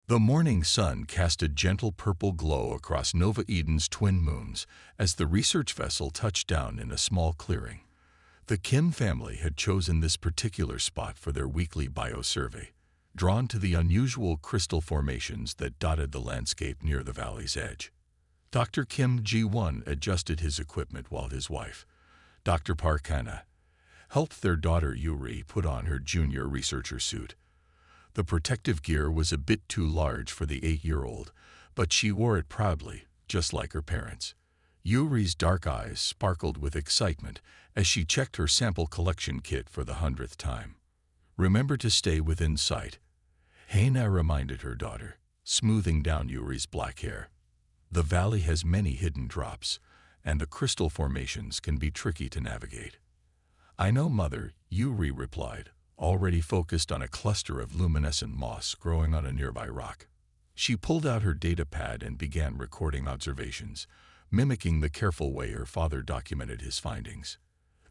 The morning sun cast a gentle purple glow across Nova Eden's twin moons as the research vessel touched down in a small clearing. The Kim family had chosen this particular spot for their weekly biosurvey, drawn to the unusual crystal formations that dotted the landscape near the valley's edge. Dr. Kim Ji-won adjusted his equipment while his wife, Dr. Park Hana, helped their daughter Yuri put on her junior researcher suit. The protective gear was a bit too large for the 8-year-old, but she wore it proudly, just like her parents. Yuri's dark eyes sparkled with excitement as she checked her sample collection kit for the 100th time. "Remember to stay within sight," Hana reminded her daughter, smoothing down Yuri's black hair. "The valley has many hidden drops, and the crystal formations can be tricky to navigate." "I know, Mother," Yuri replied, already focused on a cluster of luminescent moss growing on a nearby rock. She pulled out her data pad and began recording observations, mimicking the careful way her father documented his findings.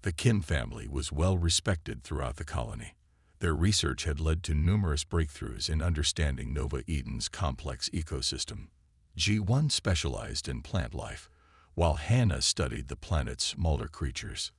The Kim family was well respected throughout the colony. Their research had led to numerous breakthroughs in understanding Nova Eden's complex ecosystem. Ji-won specialized in plant life, while Hana studied the planet's smaller creatures.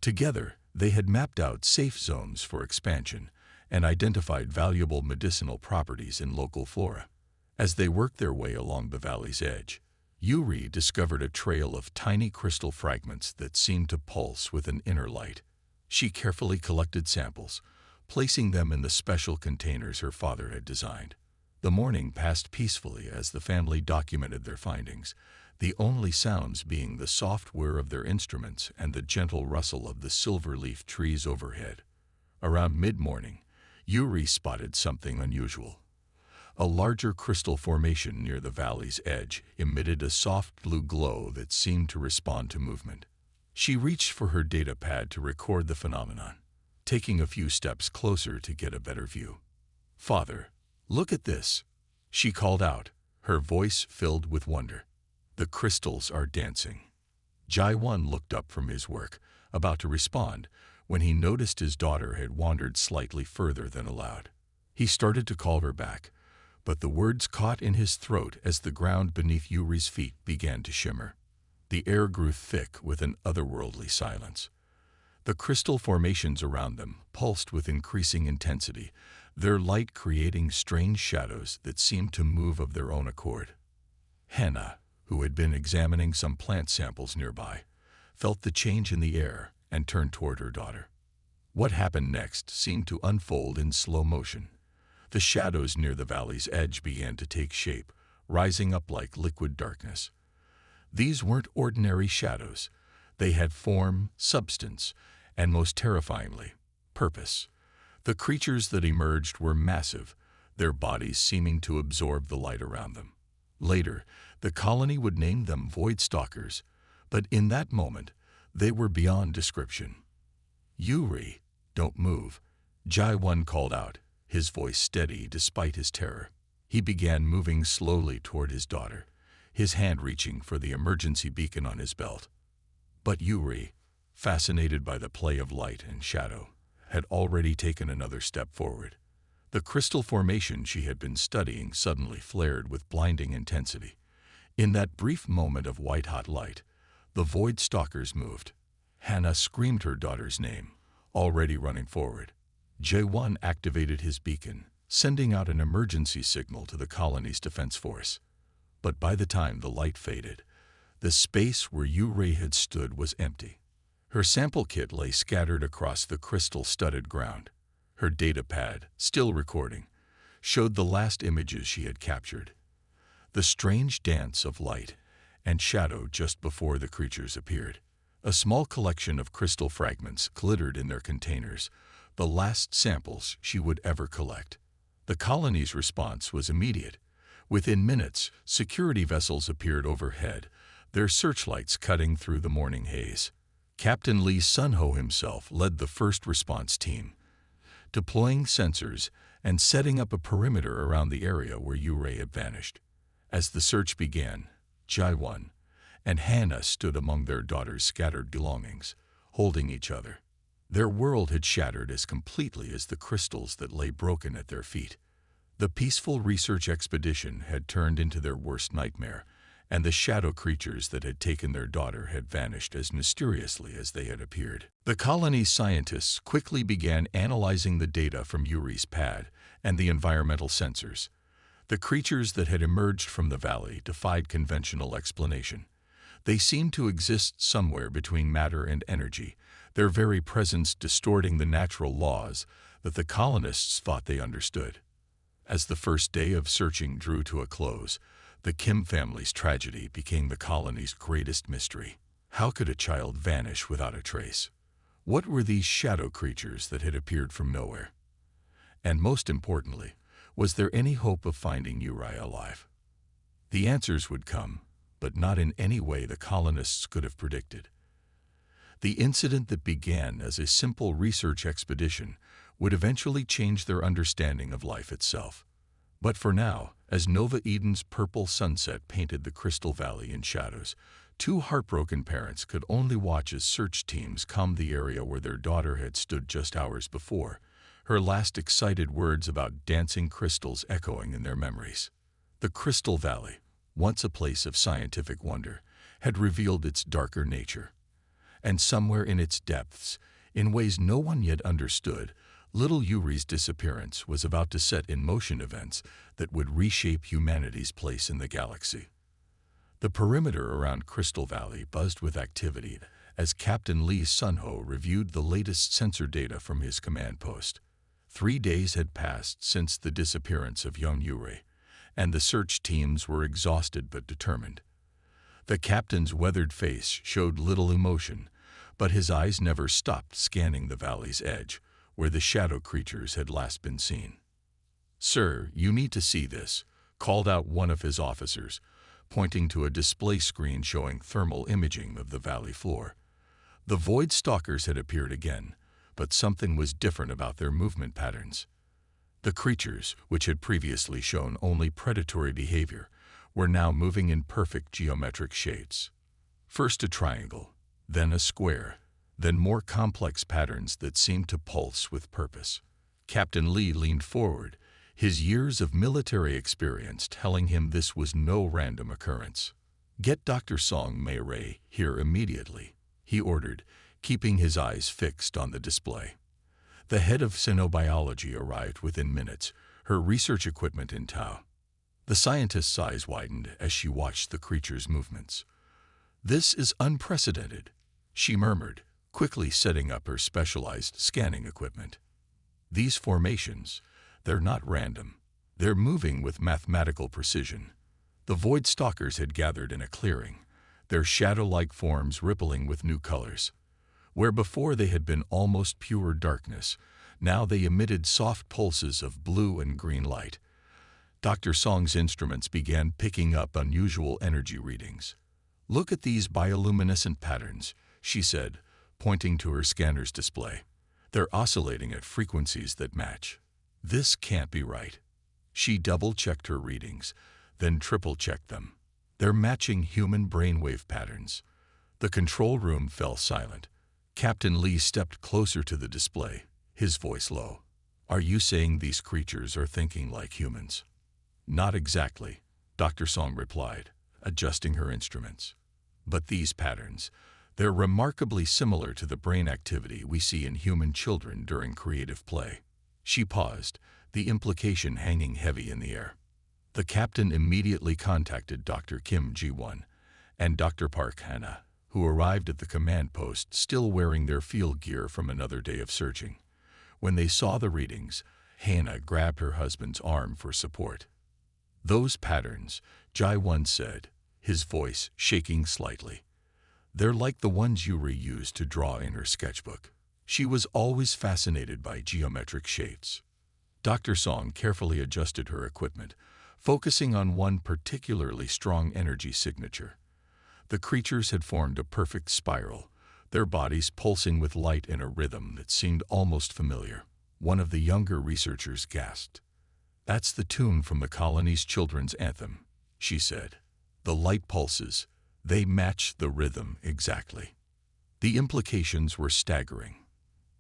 Together, they had mapped out safe zones for expansion and identified valuable medicinal properties in local flora. As they worked their way along the valley's edge, Yuri discovered a trail of tiny crystal fragments that seemed to pulse with an inner light. She carefully collected samples, placing them in the special containers her father had designed. The morning passed peacefully as the family documented their findings, the only sounds being the soft whir of their instruments and the gentle rustle of the silver-leaf trees overhead. Around mid-morning, Yuri spotted something unusual. A larger crystal formation near the valley's edge emitted a soft blue glow that seemed to respond to movement. She reached for her data pad to record the phenomenon, taking a few steps closer to get a better view. "Father, look at this," she called out, her voice filled with wonder. "The crystals are dancing." Ji-won looked up from his work, about to respond, when he noticed his daughter had wandered slightly further than allowed. He started to call her back, but the words caught in his throat as the ground beneath Yuri's feet began to shimmer. The air grew thick with an otherworldly silence. The crystal formations around them pulsed with increasing intensity, their light creating strange shadows that seemed to move of their own accord. Hana, who had been examining some plant samples nearby, felt the change in the air and turned toward her daughter. What happened next seemed to unfold in slow motion. The shadows near the valley's edge began to take shape, rising up like liquid darkness. These weren't ordinary shadows. They had form, substance, and most terrifyingly, purpose. The creatures that emerged were massive, their bodies seeming to absorb the light around them. Later, the colony would name them Void Stalkers, but in that moment, they were beyond description. "Yuri, don't move," Ji-won called out, his voice steady despite his terror. He began moving slowly toward his daughter, his hand reaching for the emergency beacon on his belt. But Yuri, fascinated by the play of light and shadow, had already taken another step forward. The crystal formation she had been studying suddenly flared with blinding intensity. In that brief moment of white-hot light, the Void Stalkers moved. Hana screamed her daughter's name, already running forward. Ji-won activated his beacon, sending out an emergency signal to the colony's defense force. But by the time the light faded, the space where Yuri had stood was empty. Her sample kit lay scattered across the crystal-studded ground. Her data pad, still recording, showed the last images she had captured. The strange dance of light and shadow just before the creatures appeared. A small collection of crystal fragments glittered in their containers, the last samples she would ever collect. The colony's response was immediate. Within minutes, security vessels appeared overhead, their searchlights cutting through the morning haze. Captain Lee Sun-ho himself led the first response team, deploying sensors and setting up a perimeter around the area where Yuri had vanished. As the search began, Ji-won and Hana stood among their daughter's scattered belongings, holding each other. Their world had shattered as completely as the crystals that lay broken at their feet. The peaceful research expedition had turned into their worst nightmare, and the shadow creatures that had taken their daughter had vanished as mysteriously as they had appeared. The colony's scientists quickly began analyzing the data from Yuri's pad and the environmental sensors. The creatures that had emerged from the valley defied conventional explanation. They seemed to exist somewhere between matter and energy, their very presence distorting the natural laws that the colonists thought they understood. As the first day of searching drew to a close, the Kim family's tragedy became the colony's greatest mystery. How could a child vanish without a trace? What were these shadow creatures that had appeared from nowhere? And most importantly, was there any hope of finding Yuri alive? The answers would come, but not in any way the colonists could have predicted. The incident that began as a simple research expedition would eventually change their understanding of life itself. But for now, as Nova Eden's purple sunset painted the Crystal Valley in shadows, two heartbroken parents could only watch as search teams combed the area where their daughter had stood just hours before, her last excited words about dancing crystals echoing in their memories. The Crystal Valley, once a place of scientific wonder, had revealed its darker nature. And somewhere in its depths, in ways no one yet understood, little Yuri's disappearance was about to set in motion events that would reshape humanity's place in the galaxy. The perimeter around Crystal Valley buzzed with activity as Captain Lee Sunho reviewed the latest sensor data from his command post. 3 days had passed since the disappearance of young Yuri, and the search teams were exhausted but determined. The captain's weathered face showed little emotion, but his eyes never stopped scanning the valley's edge, where the shadow creatures had last been seen. "Sir, you need to see this," called out one of his officers, pointing to a display screen showing thermal imaging of the valley floor. The void stalkers had appeared again, but something was different about their movement patterns. The creatures, which had previously shown only predatory behavior, were now moving in perfect geometric shapes. First a triangle, then a square, then more complex patterns that seemed to pulse with purpose. Captain Lee leaned forward, his years of military experience telling him this was no random occurrence. "Get Dr. Song Mei Ray here immediately," he ordered, keeping his eyes fixed on the display. The head of xenobiology arrived within minutes, her research equipment in tow. The scientist's eyes widened as she watched the creature's movements. "This is unprecedented," she murmured, quickly setting up her specialized scanning equipment. "These formations, they're not random. They're moving with mathematical precision." The void stalkers had gathered in a clearing, their shadow-like forms rippling with new colors. Where before they had been almost pure darkness, now they emitted soft pulses of blue and green light. Dr. Song's instruments began picking up unusual energy readings. "Look at these bioluminescent patterns," she said, pointing to her scanner's display. "They're oscillating at frequencies that match. This can't be right." She double-checked her readings, then triple-checked them. "They're matching human brainwave patterns." The control room fell silent. Captain Lee stepped closer to the display, his voice low. "Are you saying these creatures are thinking like humans?" "Not exactly," Dr. Song replied, adjusting her instruments. "But these patterns, they're remarkably similar to the brain activity we see in human children during creative play." She paused, the implication hanging heavy in the air. The captain immediately contacted Dr. Kim Ji-won and Dr. Park Hana, who arrived at the command post still wearing their field gear from another day of searching. When they saw the readings, Hana grabbed her husband's arm for support. "Those patterns," Ji-won said, his voice shaking slightly. "They're like the ones Yuri used to draw in her sketchbook." She was always fascinated by geometric shapes. Dr. Song carefully adjusted her equipment, focusing on one particularly strong energy signature. The creatures had formed a perfect spiral, their bodies pulsing with light in a rhythm that seemed almost familiar. One of the younger researchers gasped. "That's the tune from the colony's children's anthem," she said. "The light pulses, they match the rhythm exactly." The implications were staggering.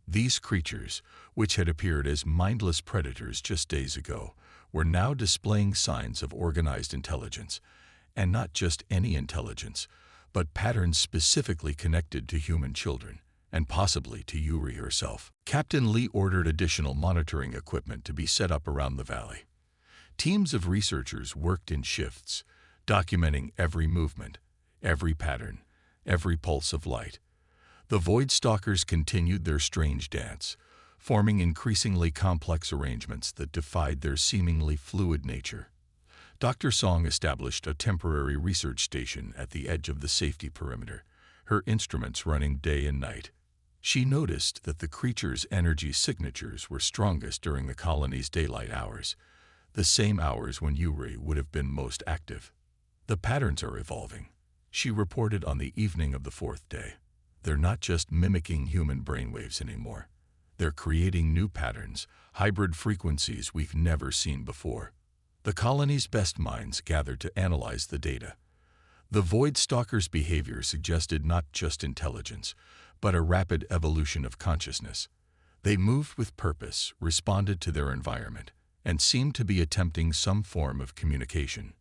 These creatures, which had appeared as mindless predators just days ago, were now displaying signs of organized intelligence, and not just any intelligence, but patterns specifically connected to human children, and possibly to Yuri herself. Captain Lee ordered additional monitoring equipment to be set up around the valley. Teams of researchers worked in shifts, documenting every movement, every pattern, every pulse of light. The Void Stalkers continued their strange dance, forming increasingly complex arrangements that defied their seemingly fluid nature. Dr. Song established a temporary research station at the edge of the safety perimeter, her instruments running day and night. She noticed that the creature's energy signatures were strongest during the colony's daylight hours, the same hours when Yuri would have been most active. "The patterns are evolving," she reported on the evening of the fourth day. "They're not just mimicking human brainwaves anymore. They're creating new patterns, hybrid frequencies we've never seen before." The colony's best minds gathered to analyze the data. The Void Stalkers' behavior suggested not just intelligence, but a rapid evolution of consciousness. They moved with purpose, responded to their environment, and seemed to be attempting some form of communication.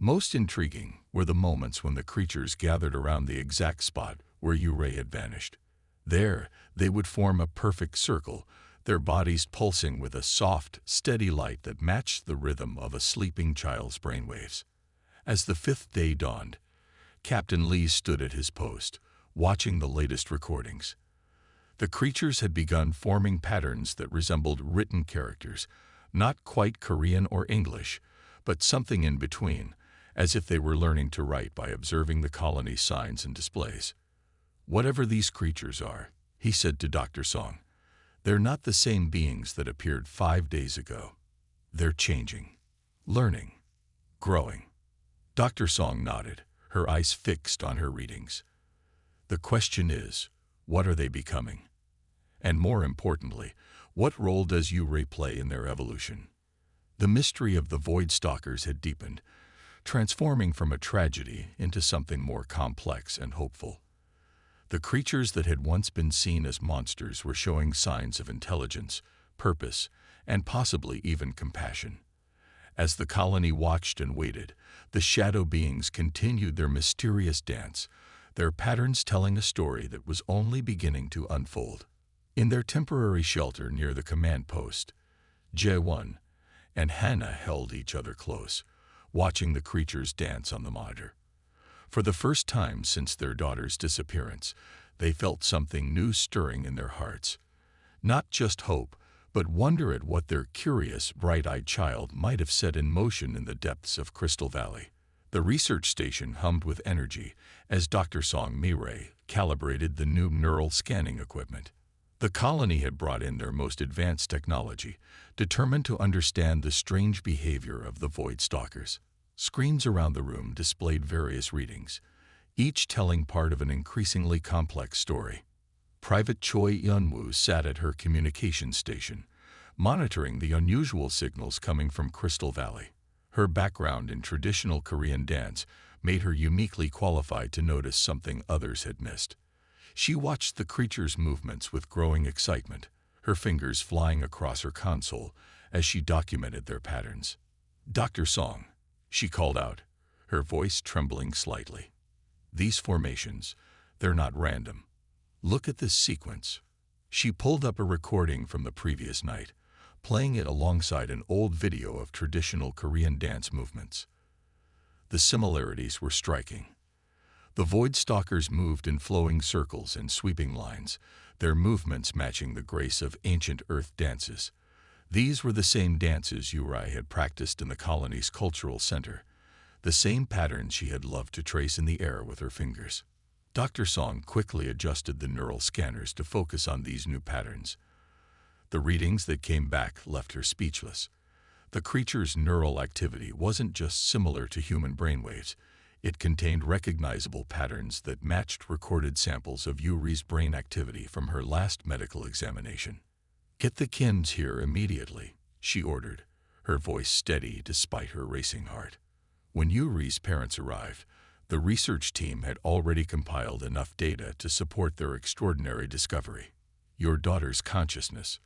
Most intriguing were the moments when the creatures gathered around the exact spot where Yuri had vanished. There, they would form a perfect circle, their bodies pulsing with a soft, steady light that matched the rhythm of a sleeping child's brainwaves. As the fifth day dawned, Captain Lee stood at his post, watching the latest recordings. The creatures had begun forming patterns that resembled written characters, not quite Korean or English, but something in between, as if they were learning to write by observing the colony's signs and displays. "Whatever these creatures are," he said to Dr. Song, "they're not the same beings that appeared 5 days ago. They're changing, learning, growing." Dr. Song nodded, her eyes fixed on her readings. "The question is, what are they becoming? And more importantly, what role does Yuri play in their evolution?" The mystery of the Void Stalkers had deepened, transforming from a tragedy into something more complex and hopeful. The creatures that had once been seen as monsters were showing signs of intelligence, purpose, and possibly even compassion. As the colony watched and waited, the shadow beings continued their mysterious dance, their patterns telling a story that was only beginning to unfold. In their temporary shelter near the command post, Jae-won and Hannah held each other close, watching the creatures dance on the monitor. For the first time since their daughter's disappearance, they felt something new stirring in their hearts. Not just hope, but wonder at what their curious, bright-eyed child might have set in motion in the depths of Crystal Valley. The research station hummed with energy as Dr. Song Mi-rae calibrated the new neural scanning equipment. The colony had brought in their most advanced technology, determined to understand the strange behavior of the Void Stalkers. Screens around the room displayed various readings, each telling part of an increasingly complex story. Private Choi Yun-woo sat at her communications station, monitoring the unusual signals coming from Crystal Valley. Her background in traditional Korean dance made her uniquely qualified to notice something others had missed. She watched the creatures' movements with growing excitement, her fingers flying across her console as she documented their patterns. "Dr. Song," she called out, her voice trembling slightly. "These formations, they're not random. Look at this sequence." She pulled up a recording from the previous night, playing it alongside an old video of traditional Korean dance movements. The similarities were striking. The Void Stalkers moved in flowing circles and sweeping lines, their movements matching the grace of ancient earth dances. These were the same dances Yuri had practiced in the colony's cultural center, the same patterns she had loved to trace in the air with her fingers. Dr. Song quickly adjusted the neural scanners to focus on these new patterns. The readings that came back left her speechless. The creature's neural activity wasn't just similar to human brainwaves. It contained recognizable patterns that matched recorded samples of Yuri's brain activity from her last medical examination. "Get the Kims here immediately," she ordered, her voice steady despite her racing heart. When Yuri's parents arrived, the research team had already compiled enough data to support their extraordinary discovery. "Your daughter's consciousness,"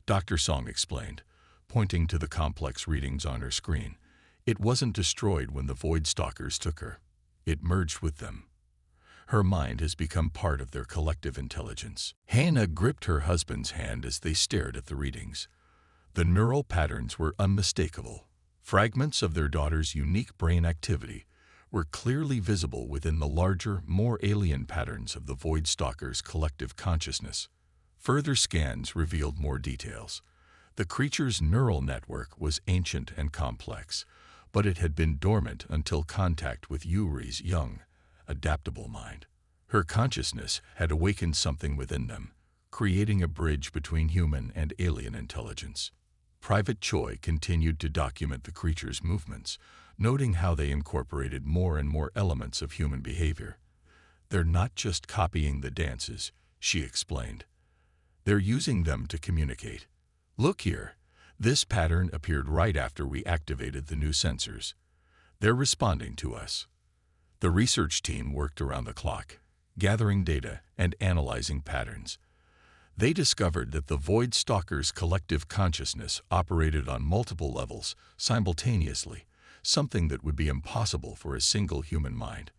Dr. Song explained, pointing to the complex readings on her screen. It wasn't destroyed when the Void Stalkers took her. It merged with them. Her mind has become part of their collective intelligence. Hannah gripped her husband's hand as they stared at the readings. The neural patterns were unmistakable. Fragments of their daughter's unique brain activity were clearly visible within the larger, more alien patterns of the Void Stalker's collective consciousness. Further scans revealed more details. The creature's neural network was ancient and complex, but it had been dormant until contact with Yuri's young, adaptable mind. Her consciousness had awakened something within them, creating a bridge between human and alien intelligence. Private Choi continued to document the creature's movements, noting how they incorporated more and more elements of human behavior. "They're not just copying the dances," she explained. "They're using them to communicate. Look here. This pattern appeared right after we activated the new sensors. They're responding to us." The research team worked around the clock, gathering data and analyzing patterns. They discovered that the Void Stalker's collective consciousness operated on multiple levels simultaneously, something that would be impossible for a single human mind.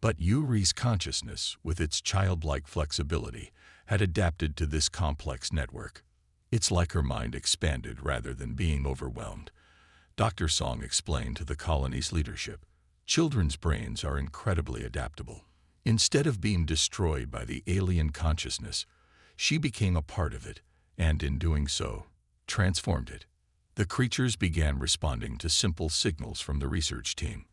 But Yuri's consciousness, with its childlike flexibility, had adapted to this complex network. "It's like her mind expanded rather than being overwhelmed," Dr. Song explained to the colony's leadership. "Children's brains are incredibly adaptable. Instead of being destroyed by the alien consciousness, she became a part of it, and in doing so, transformed it." The creatures began responding to simple signals from the research team.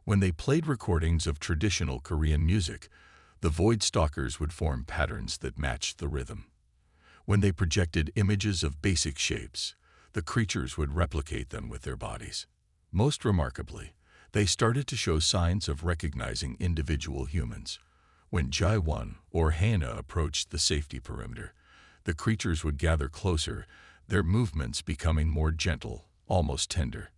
When they played recordings of traditional Korean music, the Void Stalkers would form patterns that matched the rhythm. When they projected images of basic shapes, the creatures would replicate them with their bodies. Most remarkably, they started to show signs of recognizing individual humans. When Jae-won or Hannah approached the safety perimeter, the creatures would gather closer, their movements becoming more gentle, almost tender.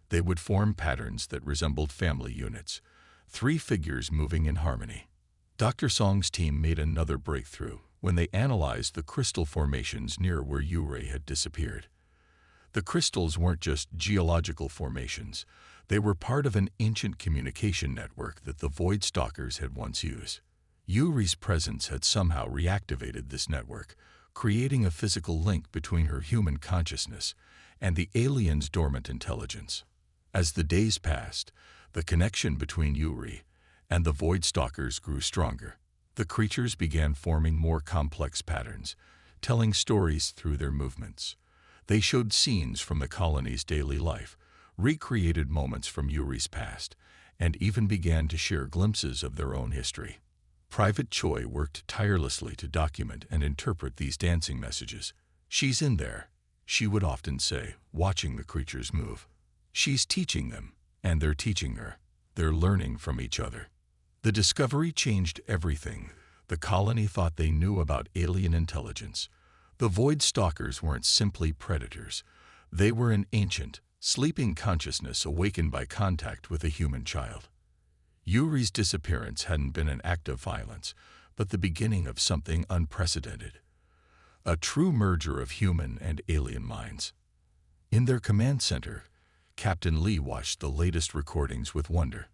They would form patterns that resembled family units, 3 figures moving in harmony. Dr. Song's team made another breakthrough when they analyzed the crystal formations near where Yuri had disappeared. The crystals weren't just geological formations. They were part of an ancient communication network that the Void Stalkers had once used. Yuri's presence had somehow reactivated this network, creating a physical link between her human consciousness and the alien's dormant intelligence. As the days passed, the connection between Yuri and the Void Stalkers grew stronger. The creatures began forming more complex patterns, telling stories through their movements. They showed scenes from the colony's daily life, recreated moments from Yuri's past, and even began to share glimpses of their own history. Private Choi worked tirelessly to document and interpret these dancing messages. "She's in there," she would often say, watching the creatures move. "She's teaching them, and they're teaching her. They're learning from each other." The discovery changed everything. The colony thought they knew about alien intelligence. The Void Stalkers weren't simply predators. They were an ancient, sleeping consciousness awakened by contact with a human child. Yuri's disappearance hadn't been an act of violence, but the beginning of something unprecedented. A true merger of human and alien minds. In their command center, Captain Lee watched the latest recordings with wonder.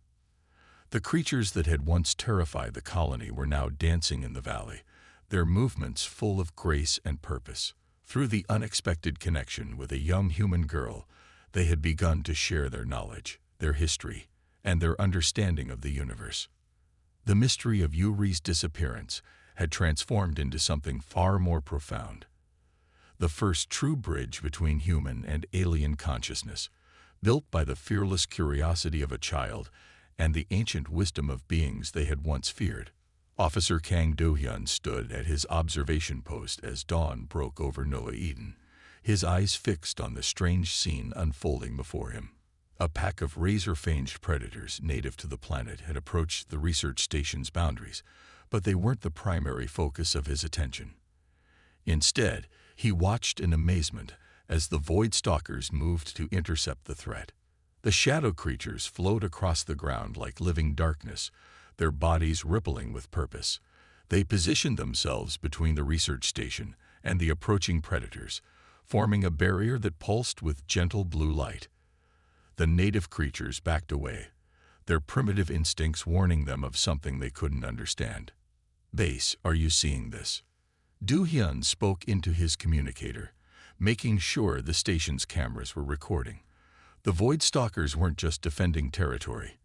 The creatures that had once terrified the colony were now dancing in the valley, their movements full of grace and purpose. Through the unexpected connection with a young human girl, they had begun to share their knowledge, their history, and their understanding of the universe. The mystery of Yuri's disappearance had transformed into something far more profound. The first true bridge between human and alien consciousness, built by the fearless curiosity of a child and the ancient wisdom of beings they had once feared. Officer Kang Do-hyun stood at his observation post as dawn broke over Noah Eden, his eyes fixed on the strange scene unfolding before him. A pack of razor-fanged predators native to the planet had approached the research station's boundaries, but they weren't the primary focus of his attention. Instead, he watched in amazement as the Void Stalkers moved to intercept the threat. The shadow creatures flowed across the ground like living darkness, their bodies rippling with purpose. They positioned themselves between the research station and the approaching predators, forming a barrier that pulsed with gentle blue light. The native creatures backed away, their primitive instincts warning them of something they couldn't understand. "Base, are you seeing this?" Do-hyun spoke into his communicator, making sure the station's cameras were recording. The Void Stalkers weren't just defending territory.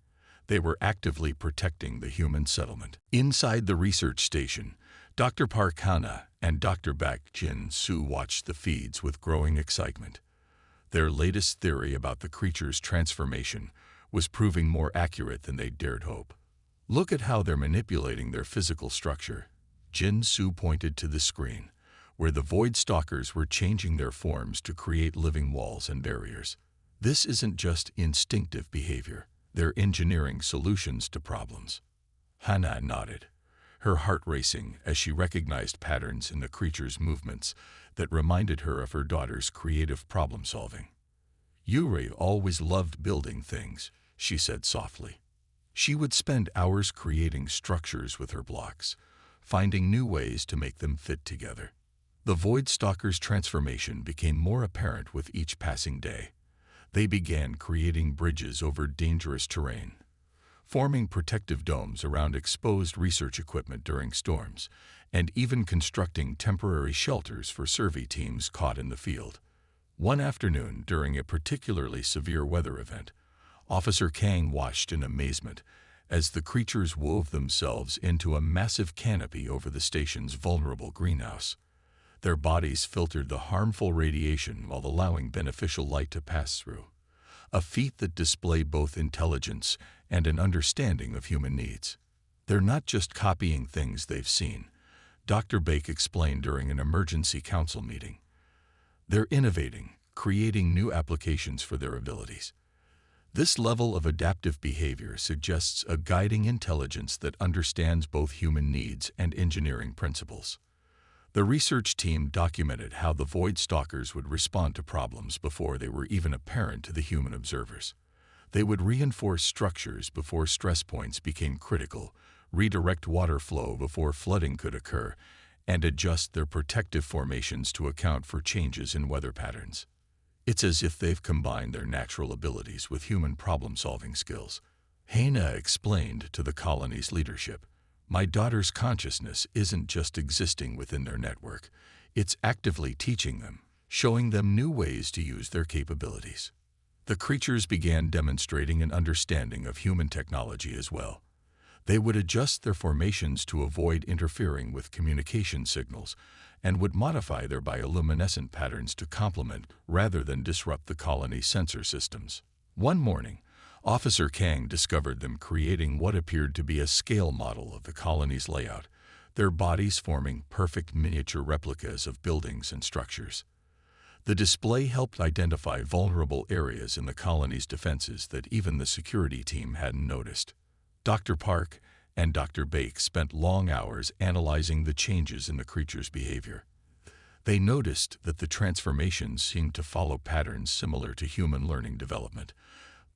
They were actively protecting the human settlement. Inside the research station, Dr. Park Hana and Dr. Bak Jin-soo watched the feeds with growing excitement. Their latest theory about the creature's transformation was proving more accurate than they dared hope. "Look at how they're manipulating their physical structure." Jin-soo pointed to the screen, where the Void Stalkers were changing their forms to create living walls and barriers. "This isn't just instinctive behavior. They're engineering solutions to problems." Hana nodded, her heart racing as she recognized patterns in the creature's movements that reminded her of her daughter's creative problem-solving. "Yuri always loved building things," she said softly. She would spend hours creating structures with her blocks, finding new ways to make them fit together. The Void Stalker's transformation became more apparent with each passing day. They began creating bridges over dangerous terrain, forming protective domes around exposed research equipment during storms, and even constructing temporary shelters for survey teams caught in the field. One afternoon, during a particularly severe weather event, Officer Kang watched in amazement as the creatures wove themselves into a massive canopy over the station's vulnerable greenhouse. Their bodies filtered the harmful radiation while allowing beneficial light to pass through, a feat that displayed both intelligence and an understanding of human needs. "They're not just copying things they've seen," Dr. Bake explained during an emergency council meeting. "They're innovating, creating new applications for their abilities." This level of adaptive behavior suggests a guiding intelligence that understands both human needs and engineering principles. The research team documented how the Void Stalkers would respond to problems before they were even apparent to the human observers. They would reinforce structures before stress points became critical, redirect water flow before flooding could occur, and adjust their protective formations to account for changes in weather patterns. It's as if they've combined their natural abilities with human problem-solving skills. Hana explained to the colony's leadership, "My daughter's consciousness isn't just existing within their network. It's actively teaching them, showing them new ways to use their capabilities." The creatures began demonstrating an understanding of human technology as well. They would adjust their formations to avoid interfering with communication signals and would modify their bioluminescent patterns to complement rather than disrupt the colony's sensor systems. One morning, Officer Kang discovered them creating what appeared to be a scale model of the colony's layout, their bodies forming perfect miniature replicas of buildings and structures. The display helped identify vulnerable areas in the colony's defenses that even the security team hadn't noticed. Dr. Park and Dr. Bake spent long hours analyzing the changes in the creature's behavior. They noticed that the transformations seemed to follow patterns similar to human learning development,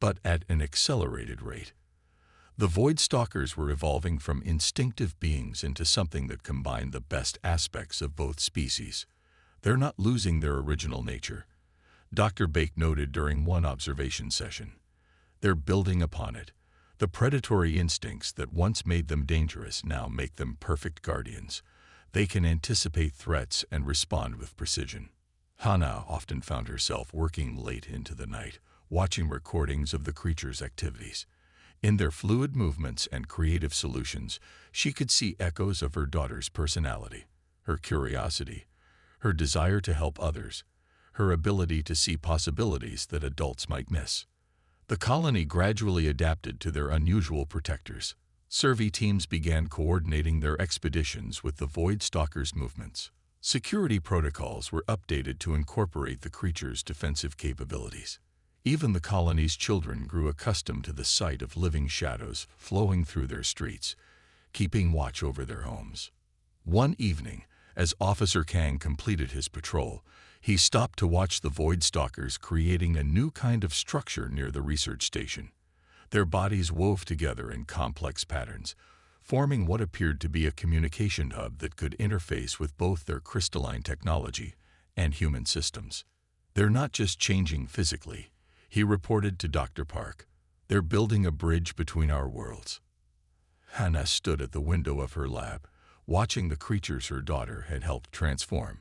but at an accelerated rate. The Void Stalkers were evolving from instinctive beings into something that combined the best aspects of both species. "They're not losing their original nature," Dr. Bake noted during one observation session. "They're building upon it. The predatory instincts that once made them dangerous now make them perfect guardians. They can anticipate threats and respond with precision." Hana often found herself working late into the night, watching recordings of the creature's activities. In their fluid movements and creative solutions, she could see echoes of her daughter's personality, her curiosity, her desire to help others, her ability to see possibilities that adults might miss. The colony gradually adapted to their unusual protectors. Survey teams began coordinating their expeditions with the Void Stalkers' movements. Security protocols were updated to incorporate the creature's defensive capabilities. Even the colony's children grew accustomed to the sight of living shadows flowing through their streets, keeping watch over their homes. One evening, as Officer Kang completed his patrol, he stopped to watch the Void Stalkers creating a new kind of structure near the research station. Their bodies wove together in complex patterns, forming what appeared to be a communication hub that could interface with both their crystalline technology and human systems. They're not just changing physically, he reported to Dr. Park. They're building a bridge between our worlds. Hannah stood at the window of her lab, watching the creatures her daughter had helped transform.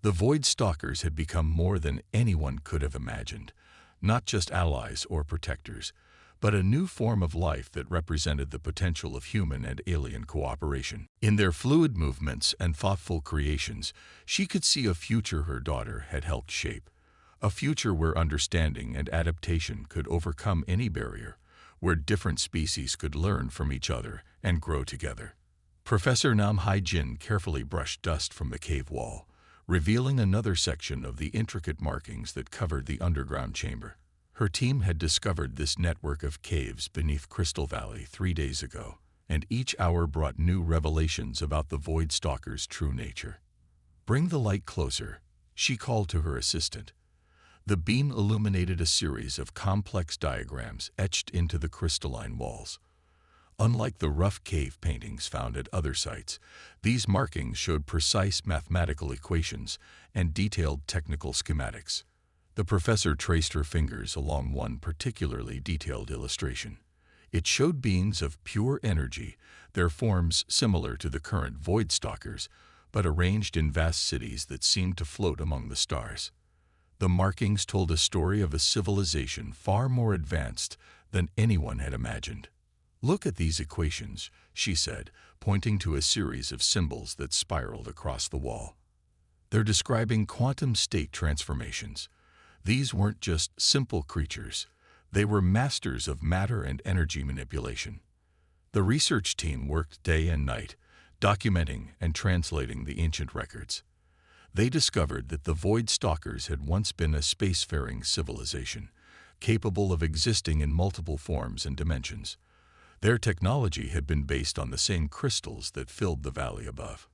The Void Stalkers had become more than anyone could have imagined, not just allies or protectors, but a new form of life that represented the potential of human and alien cooperation. In their fluid movements and thoughtful creations, she could see a future her daughter had helped shape, a future where understanding and adaptation could overcome any barrier, where different species could learn from each other and grow together. Professor Nam Hai-jin carefully brushed dust from the cave wall, revealing another section of the intricate markings that covered the underground chamber. Her team had discovered this network of caves beneath Crystal Valley 3 days ago, and each hour brought new revelations about the Void Stalker's true nature. "Bring the light closer," she called to her assistant. The beam illuminated a series of complex diagrams etched into the crystalline walls. Unlike the rough cave paintings found at other sites, these markings showed precise mathematical equations and detailed technical schematics. The professor traced her fingers along one particularly detailed illustration. It showed beings of pure energy, their forms similar to the current Void Stalkers, but arranged in vast cities that seemed to float among the stars. The markings told a story of a civilization far more advanced than anyone had imagined. "Look at these equations," she said, pointing to a series of symbols that spiraled across the wall. "They're describing quantum state transformations. These weren't just simple creatures. They were masters of matter and energy manipulation." The research team worked day and night, documenting and translating the ancient records. They discovered that the Void Stalkers had once been a spacefaring civilization, capable of existing in multiple forms and dimensions. Their technology had been based on the same crystals that filled the valley above.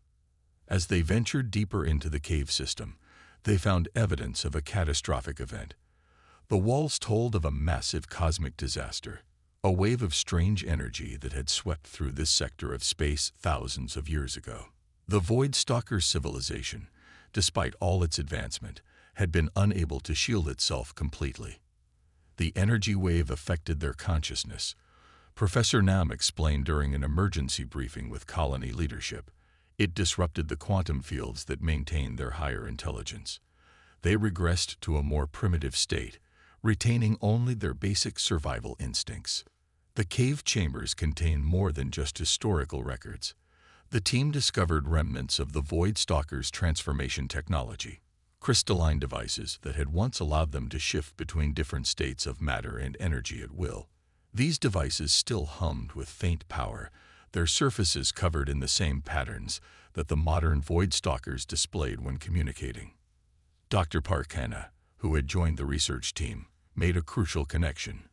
As they ventured deeper into the cave system, they found evidence of a catastrophic event. The walls told of a massive cosmic disaster, a wave of strange energy that had swept through this sector of space thousands of years ago. The Void Stalker civilization, despite all its advancement, had been unable to shield itself completely. The energy wave affected their consciousness. Professor Nam explained during an emergency briefing with colony leadership. It disrupted the quantum fields that maintained their higher intelligence. They regressed to a more primitive state, retaining only their basic survival instincts. The cave chambers contained more than just historical records. The team discovered remnants of the Void Stalkers' transformation technology, crystalline devices that had once allowed them to shift between different states of matter and energy at will. These devices still hummed with faint power, their surfaces covered in the same patterns that the modern Void Stalkers displayed when communicating. Dr. Parkana, who had joined the research team, made a crucial connection.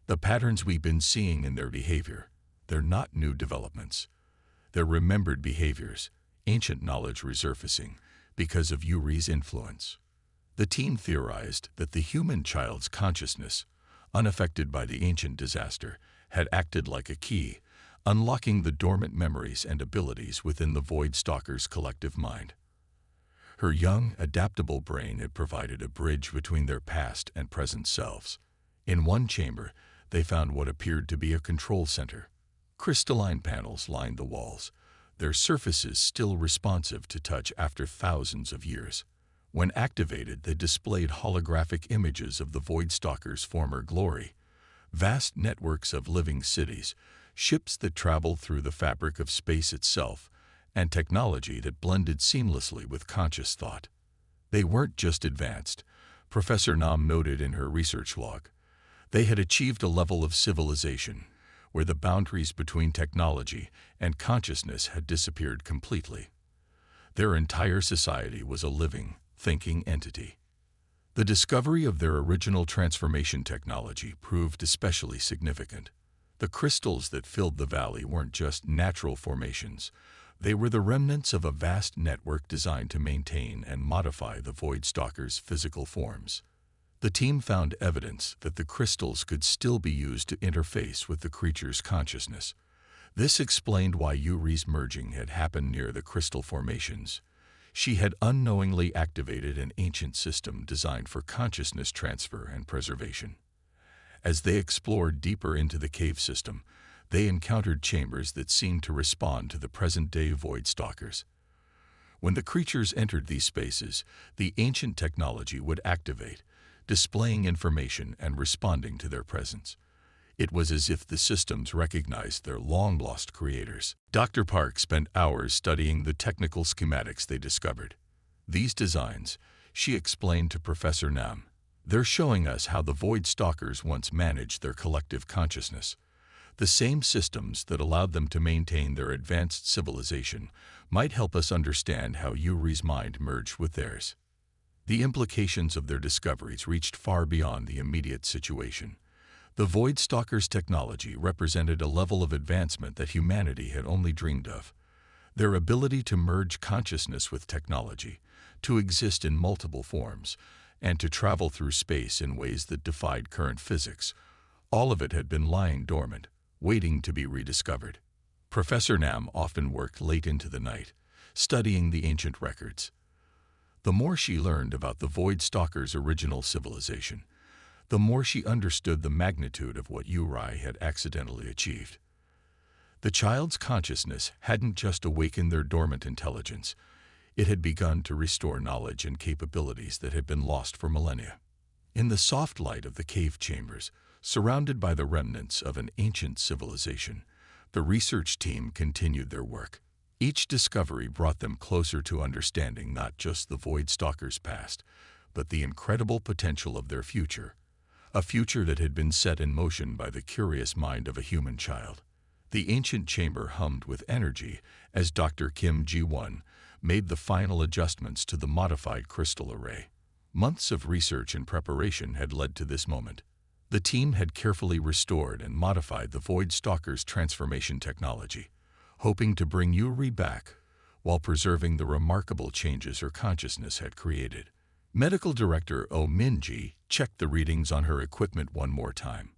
"The patterns we've been seeing in their behavior, they're not new developments. They're remembered behaviors, ancient knowledge resurfacing because of Yuri's influence." The team theorized that the human child's consciousness, unaffected by the ancient disaster, had acted like a key, unlocking the dormant memories and abilities within the Void Stalker's collective mind. Her young, adaptable brain had provided a bridge between their past and present selves. In one chamber, they found what appeared to be a control center. Crystalline panels lined the walls, their surfaces still responsive to touch after thousands of years. When activated, they displayed holographic images of the Void Stalker's former glory, vast networks of living cities, ships that traveled through the fabric of space itself, and technology that blended seamlessly with conscious thought. They weren't just advanced, Professor Nam noted in her research log. They had achieved a level of civilization where the boundaries between technology and consciousness had disappeared completely. Their entire society was a living, thinking entity. The discovery of their original transformation technology proved especially significant. The crystals that filled the valley weren't just natural formations. They were the remnants of a vast network designed to maintain and modify the Void Stalker's physical forms. The team found evidence that the crystals could still be used to interface with the creature's consciousness. This explained why Yuri's merging had happened near the crystal formations. She had unknowingly activated an ancient system designed for consciousness transfer and preservation. As they explored deeper into the cave system, they encountered chambers that seemed to respond to the present-day Void Stalkers. When the creatures entered these spaces, the ancient technology would activate, displaying information and responding to their presence. It was as if the systems recognized their long-lost creators. Dr. Park spent hours studying the technical schematics they discovered. These designs, she explained to Professor Nam, they're showing us how the Void Stalkers once managed their collective consciousness. The same systems that allowed them to maintain their advanced civilization might help us understand how Yuri's mind merged with theirs. The implications of their discoveries reached far beyond the immediate situation. The Void Stalkers' technology represented a level of advancement that humanity had only dreamed of. Their ability to merge consciousness with technology, to exist in multiple forms, and to travel through space in ways that defied current physics, all of it had been lying dormant, waiting to be rediscovered. Professor Nam often worked late into the night, studying the ancient records. The more she learned about the Void Stalkers' original civilization, the more she understood the magnitude of what Yuri had accidentally achieved. The child's consciousness hadn't just awakened their dormant intelligence, it had begun to restore knowledge and capabilities that had been lost for millennia. In the soft light of the cave chambers, surrounded by the remnants of an ancient civilization, the research team continued their work. Each discovery brought them closer to understanding not just the Void Stalkers' past, but the incredible potential of their future, a future that had been set in motion by the curious mind of a human child. The ancient chamber hummed with energy as Dr. Kim Ji-won made the final adjustments to the modified crystal array. Months of research and preparation had led to this moment. The team had carefully restored and modified the Void Stalkers' transformation technology, hoping to bring Yuri back while preserving the remarkable changes her consciousness had created. Medical Director Oh Min-ji checked the readings on her equipment one more time.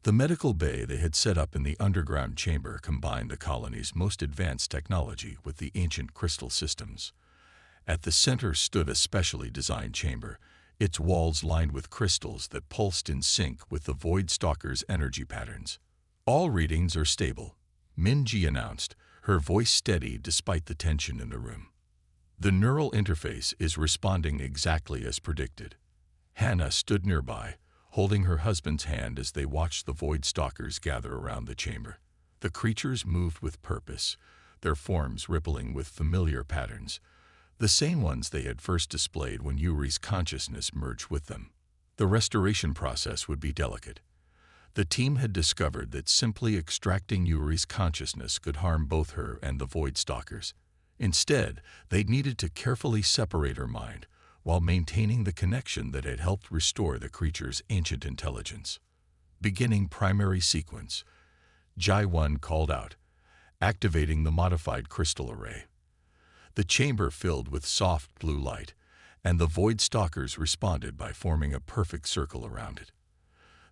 The medical bay they had set up in the underground chamber combined the colony's most advanced technology with the ancient crystal systems. At the center stood a specially designed chamber, its walls lined with crystals that pulsed in sync with the Void Stalkers' energy patterns. "All readings are stable," Min-ji announced, her voice steady despite the tension in the room. "The neural interface is responding exactly as predicted." Hannah stood nearby, holding her husband's hand as they watched the Void Stalkers gather around the chamber. The creatures moved with purpose, their forms rippling with familiar patterns, the same ones they had first displayed when Yuri's consciousness merged with them. The restoration process would be delicate. The team had discovered that simply extracting Yuri's consciousness could harm both her and the Void Stalkers. Instead, they needed to carefully separate her mind, while maintaining the connection that had helped restore the creature's ancient intelligence. Beginning primary sequence, Jai-1 called out, activating the modified crystal array. The chamber filled with soft blue light, and the Void Stalkers responded by forming a perfect circle around it.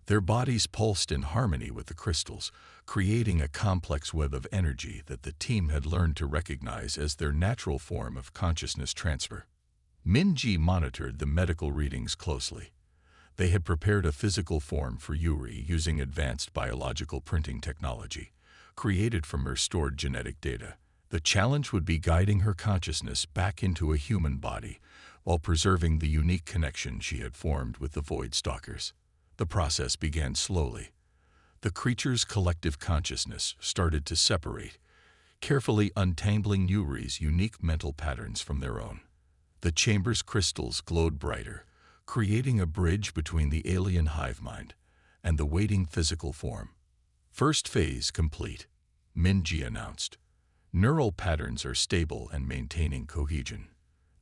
Their bodies pulsed in harmony with the crystals, creating a complex web of energy that the team had learned to recognize as their natural form of consciousness transfer. Min-ji monitored the medical readings closely. They had prepared a physical form for Yuri using advanced biological printing technology, created from her stored genetic data. The challenge would be guiding her consciousness back into a human body while preserving the unique connection she had formed with the Void Stalkers. The process began slowly. The creature's collective consciousness started to separate, carefully untangling Yuri's unique mental patterns from their own. The chamber's crystals glowed brighter, creating a bridge between the alien hive mind and the waiting physical form. "First phase complete," Min-ji announced. "Neural patterns are stable and maintaining cohesion."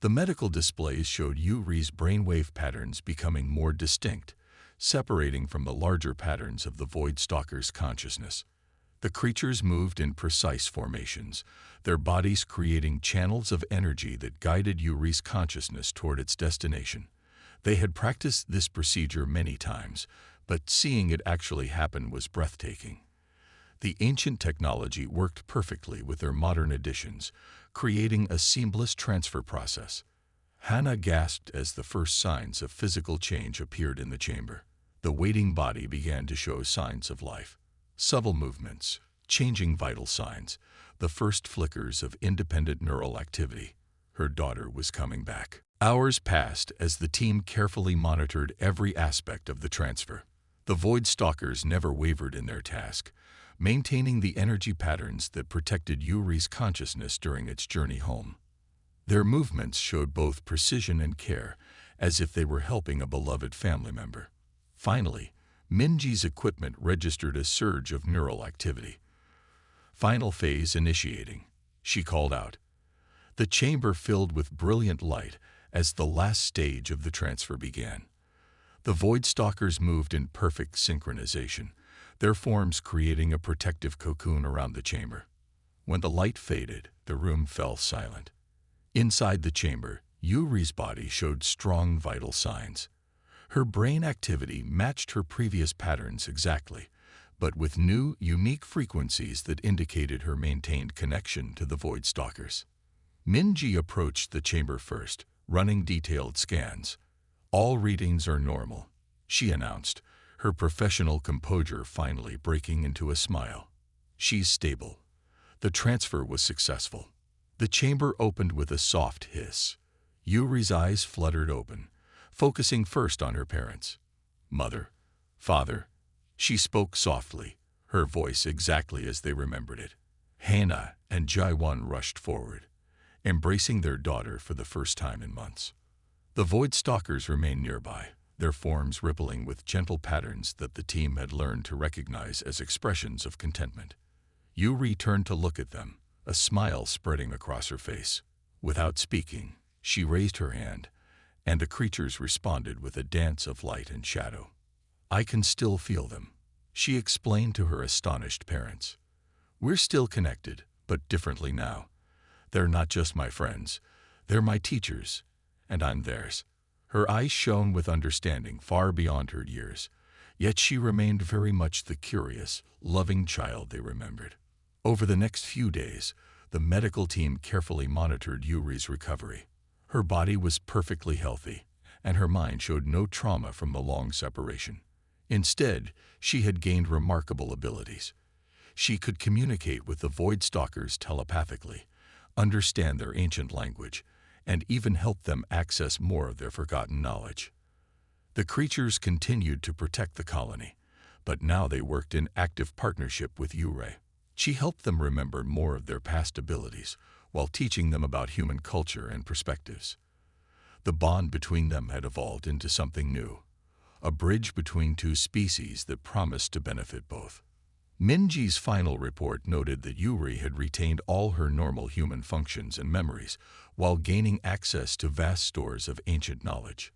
The medical displays showed Yuri's brainwave patterns becoming more distinct, separating from the larger patterns of the Void Stalker's consciousness. The creatures moved in precise formations, their bodies creating channels of energy that guided Yuri's consciousness toward its destination. They had practiced this procedure many times, but seeing it actually happen was breathtaking. The ancient technology worked perfectly with their modern additions, creating a seamless transfer process. Hannah gasped as the first signs of physical change appeared in the chamber. The waiting body began to show signs of life. Subtle movements, changing vital signs, the first flickers of independent neural activity. Her daughter was coming back. Hours passed as the team carefully monitored every aspect of the transfer. The Void Stalkers never wavered in their task, maintaining the energy patterns that protected Yuri's consciousness during its journey home. Their movements showed both precision and care, as if they were helping a beloved family member. Finally, Minji's equipment registered a surge of neural activity. Final phase initiating, she called out. The chamber filled with brilliant light as the last stage of the transfer began. The Void Stalkers moved in perfect synchronization, their forms creating a protective cocoon around the chamber. When the light faded, the room fell silent. Inside the chamber, Yuri's body showed strong vital signs. Her brain activity matched her previous patterns exactly, but with new, unique frequencies that indicated her maintained connection to the Void Stalkers. Minji approached the chamber first, running detailed scans. "All readings are normal," she announced, her professional composure finally breaking into a smile. "She's stable." The transfer was successful. The chamber opened with a soft hiss. Yuri's eyes fluttered open, focusing first on her parents. "Mother, father," she spoke softly, her voice exactly as they remembered it. Hannah and Jaiwan rushed forward, embracing their daughter for the first time in months. The Void Stalkers remained nearby, their forms rippling with gentle patterns that the team had learned to recognize as expressions of contentment. Yuri turned to look at them, a smile spreading across her face. Without speaking, she raised her hand, and the creatures responded with a dance of light and shadow. "I can still feel them," she explained to her astonished parents. "We're still connected, but differently now. They're not just my friends, they're my teachers, and I'm theirs." Her eyes shone with understanding far beyond her years, yet she remained very much the curious, loving child they remembered. Over the next few days, the medical team carefully monitored Yuri's recovery. Her body was perfectly healthy, and her mind showed no trauma from the long separation. Instead, she had gained remarkable abilities. She could communicate with the Void Stalkers telepathically, understand their ancient language, and even help them access more of their forgotten knowledge. The creatures continued to protect the colony, but now they worked in active partnership with Yuri. She helped them remember more of their past abilities, while teaching them about human culture and perspectives. The bond between them had evolved into something new, a bridge between two species that promised to benefit both. Minji's final report noted that Yuri had retained all her normal human functions and memories, while gaining access to vast stores of ancient knowledge.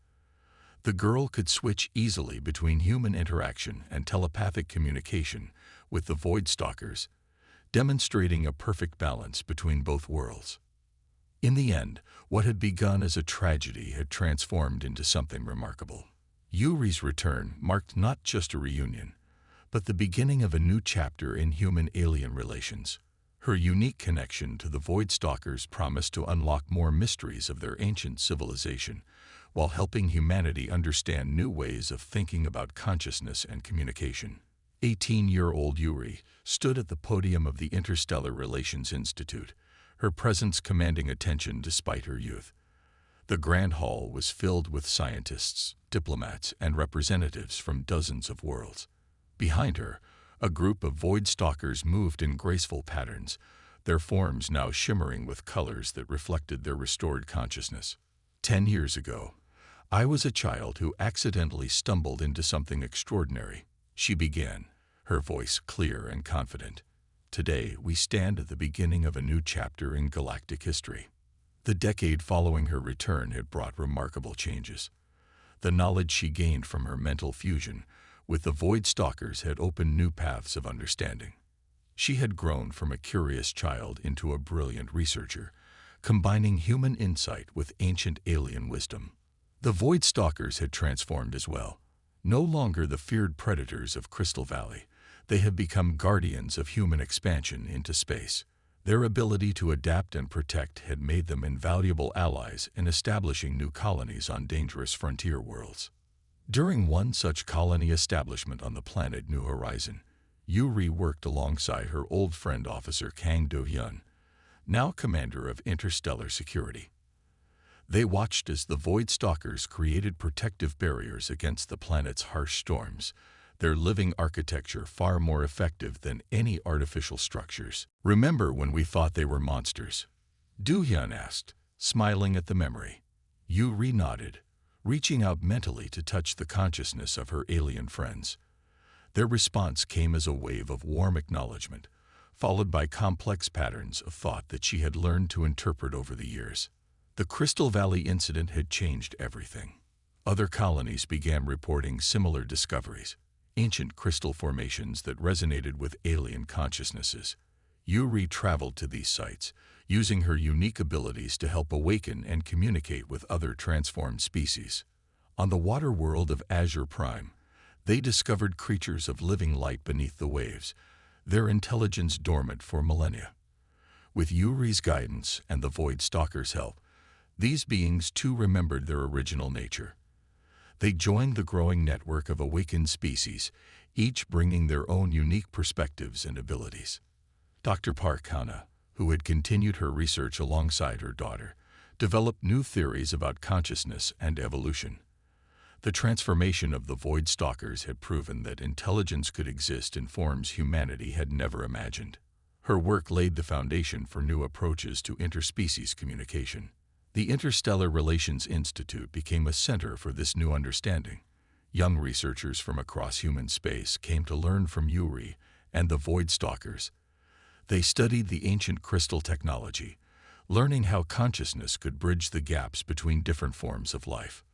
The girl could switch easily between human interaction and telepathic communication with the Void Stalkers, demonstrating a perfect balance between both worlds. In the end, what had begun as a tragedy had transformed into something remarkable. Yuri's return marked not just a reunion, but the beginning of a new chapter in human-alien relations. Her unique connection to the Void Stalkers promised to unlock more mysteries of their ancient civilization, while helping humanity understand new ways of thinking about consciousness and communication. 18-year-old Yuri stood at the podium of the Interstellar Relations Institute, her presence commanding attention despite her youth. The Grand Hall was filled with scientists, diplomats, and representatives from dozens of worlds. Behind her, a group of Void Stalkers moved in graceful patterns, their forms now shimmering with colors that reflected their restored consciousness. 10 years ago, I was a child who accidentally stumbled into something extraordinary, she began, her voice clear and confident. Today, we stand at the beginning of a new chapter in galactic history. The decade following her return had brought remarkable changes. The knowledge she gained from her mental fusion with the Void Stalkers had opened new paths of understanding. She had grown from a curious child into a brilliant researcher, combining human insight with ancient alien wisdom. The Void Stalkers had transformed as well. No longer the feared predators of Crystal Valley, They have become guardians of human expansion into space. Their ability to adapt and protect had made them invaluable allies in establishing new colonies on dangerous frontier worlds. During one such colony establishment on the planet New Horizon, Yuri worked alongside her old friend Officer Kang Do-hyun, now commander of interstellar security. They watched as the Void Stalkers created protective barriers against the planet's harsh storms, their living architecture far more effective than any artificial structures. "Remember when we thought they were monsters?" Do-hyun asked, smiling at the memory. Yuri nodded, reaching out mentally to touch the consciousness of her alien friends. Their response came as a wave of warm acknowledgement, followed by complex patterns of thought that she had learned to interpret over the years. The Crystal Valley incident had changed everything. Other colonies began reporting similar discoveries, ancient crystal formations that resonated with alien consciousnesses. Yuri traveled to these sites, using her unique abilities to help awaken and communicate with other transformed species. On the water world of Azure Prime, they discovered creatures of living light beneath the waves, their intelligence dormant for millennia. With Yuri's guidance and the Void Stalker's help, these beings too remembered their original nature. They joined the growing network of awakened species, each bringing their own unique perspectives and abilities. Dr. Park Hana, who had continued her research alongside her daughter, developed new theories about consciousness and evolution. The transformation of the Void Stalkers had proven that intelligence could exist in forms humanity had never imagined. Her work laid the foundation for new approaches to interspecies communication. The Interstellar Relations Institute became a center for this new understanding. Young researchers from across human space came to learn from Yuri and the Void Stalkers. They studied the ancient crystal technology, learning how consciousness could bridge the gaps between different forms of life.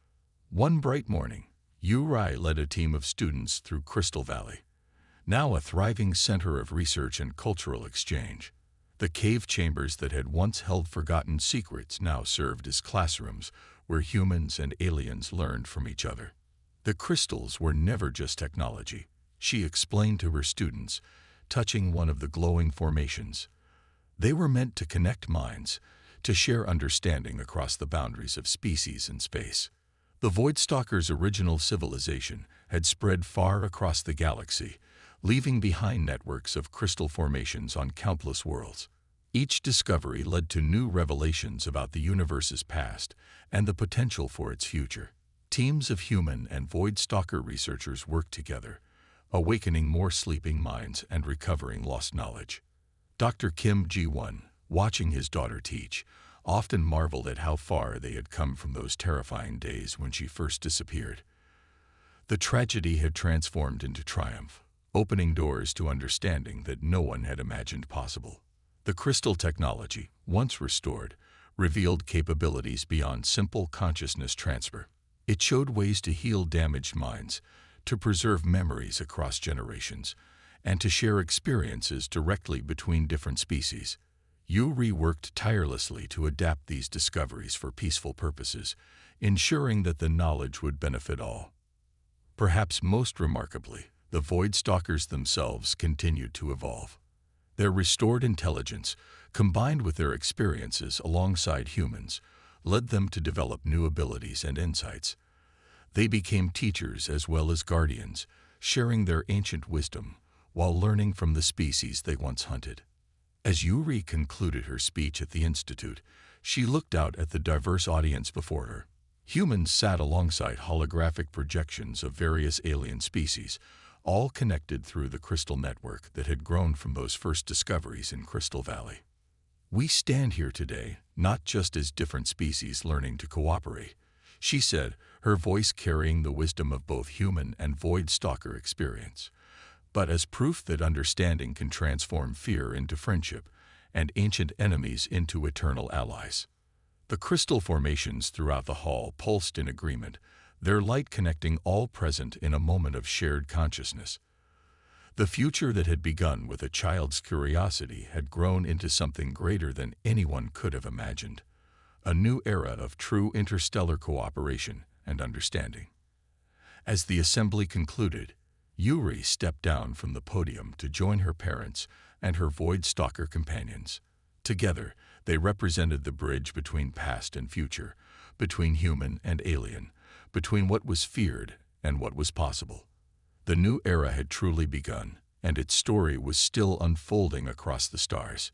One bright morning, Yuri led a team of students through Crystal Valley, now a thriving center of research and cultural exchange. The cave chambers that had once held forgotten secrets now served as classrooms where humans and aliens learned from each other. The crystals were never just technology, she explained to her students, touching one of the glowing formations. They were meant to connect minds, to share understanding across the boundaries of species and space. The Void Stalkers' original civilization had spread far across the galaxy, leaving behind networks of crystal formations on countless worlds. Each discovery led to new revelations about the universe's past and the potential for its future. Teams of human and Void Stalker researchers worked together, awakening more sleeping minds and recovering lost knowledge. Dr. Kim Ji-won, watching his daughter teach, often marveled at how far they had come from those terrifying days when she first disappeared. The tragedy had transformed into triumph, opening doors to understanding that no one had imagined possible. The crystal technology, once restored, revealed capabilities beyond simple consciousness transfer. It showed ways to heal damaged minds, to preserve memories across generations, and to share experiences directly between different species. Yuri worked tirelessly to adapt these discoveries for peaceful purposes, ensuring that the knowledge would benefit all. Perhaps most remarkably, the Void Stalkers themselves continued to evolve. Their restored intelligence, combined with their experiences alongside humans, led them to develop new abilities and insights. They became teachers as well as guardians, sharing their ancient wisdom while learning from the species they once hunted. As Yuri concluded her speech at the Institute, she looked out at the diverse audience before her. Humans sat alongside holographic projections of various alien species, all connected through the crystal network that had grown from those first discoveries in Crystal Valley. "We stand here today, not just as different species learning to cooperate," she said, her voice carrying the wisdom of both human and Void Stalker experience, but as proof that understanding can transform fear into friendship and ancient enemies into eternal allies. The crystal formations throughout the hall pulsed in agreement, their light connecting all present in a moment of shared consciousness. The future that had begun with a child's curiosity had grown into something greater than anyone could have imagined, a new era of true interstellar cooperation and understanding. As the assembly concluded, Yuri stepped down from the podium to join her parents and her Void Stalker companions. Together, they represented the bridge between past and future, between human and alien, between what was feared and what was possible. The new era had truly begun, and its story was still unfolding across the stars.